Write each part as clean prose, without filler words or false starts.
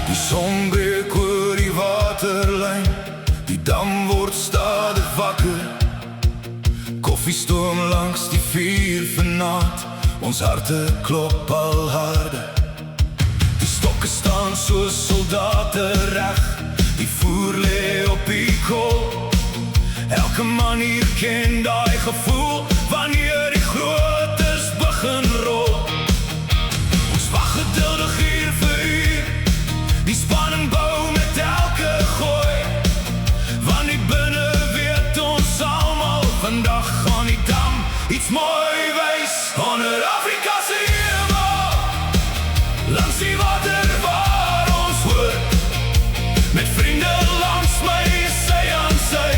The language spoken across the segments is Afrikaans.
Die son breek oor die waterlijn, die dam word stadig wakker. Koffie stoom langs die vuur vanaand, ons harte klop al harder. Die stokke staan soos soldate reg, die voer lê op die kool. Elke man hier ken daai gevoel, wanneer die grootes begin rol. Ons wag geduldig uur vir uur, die spanning bou met elke gooi. Want die binne weet ons almal, vandag gaan die dam iets mooi wys. Onder Afrika se hemel, langs die water waar ons hoor, met vriende langs my, sy aan sy,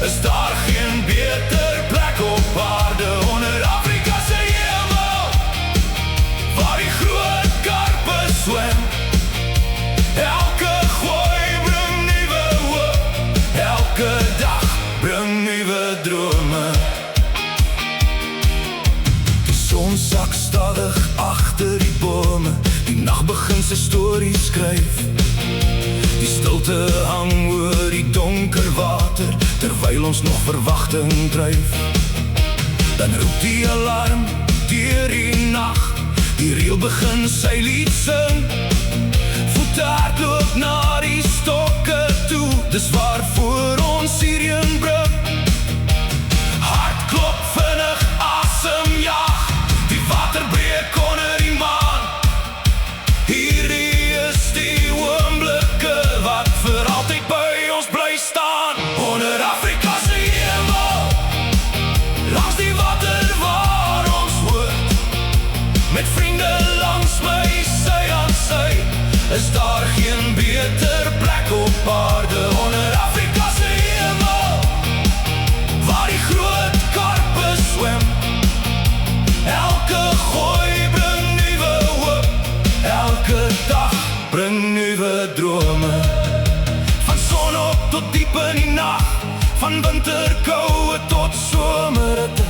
is daar geen beter plek op aarde. Onder Afrika se hemel, waar die groot karpe swem, elke gooi bring nuwe hoop, elke dag bring nuwe drome. Die son sak stadig agter die bome, die nag begin sy storie skryf. Die stilte hang oor die donker water, terwyl ons nog verwagting dryf. Dan roep die alarm deur die nacht, die reël begin sy lied sing. Voete hardloop na die stokke toe, dis waarvoor ons hierheen bring. Hart klop vinnig, asem jaag, die water breek onder die maan. Hierdie is die oomblikke wat vir altyd by ons bly staan. Onder Afrika se hemel, langs die water waar ons hoort, met vriende langs my, sy aan sy, is daar geen beter plek op aarde. Onder Afrika se hemel, waar die groot karpe swem, elke gooi bring nuwe hoop, elke dag bring nuwe drome. Van son op tot diep in die nacht, van winterkoue tot somerhitte.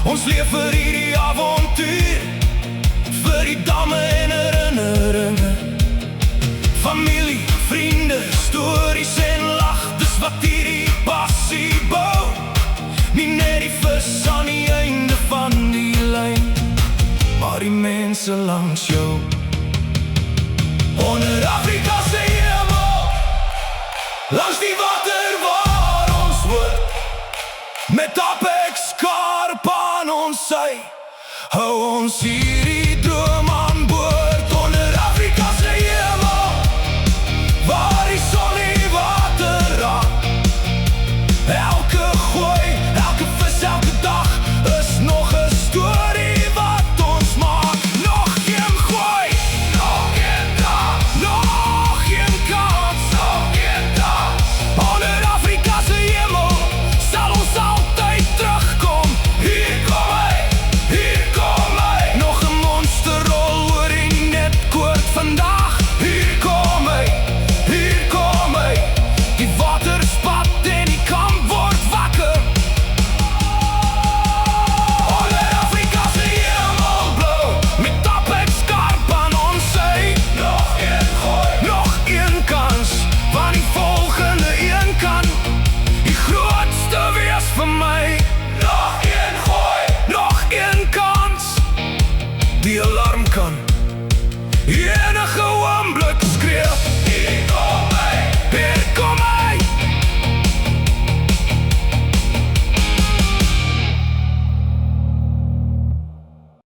Ons leef vir hierdie avontuur, vir die damme en herinneringe. Familie, vriende, stories en lach, dis wat hierdie passie bou. Nie net die vis aan die einde van die lyn, maar die mense langs jou. Onder Afrika se hemel, langs die water waar ons hoort, met Apex karp aan ons sy, hou ons hierdie droom aan boord. Onder Afrika se hemel, waar die son die water raak, elke gooi, elke vis, elke dag, is nog 'n storie wat ons maak. Nog geen gooi, nog geen dag, nog geen kans, nog geen dag. Onder Afrika se hemel, sal ons altyd terugkom. Hier kom hy, hier kom hy, nog 'n monsterrol oor die netkoord vandag. Hier kom hy, hier kom hy, die water spat en die kamp word wakker. Onder Afrika se hemel blou, met Apex karp aan ons sy. Nog een gooi, nog een kans, want die volgende een kan die grootste wees vir my. Nog een gooi, nog een kans, die alarm kan enige oomblik skree.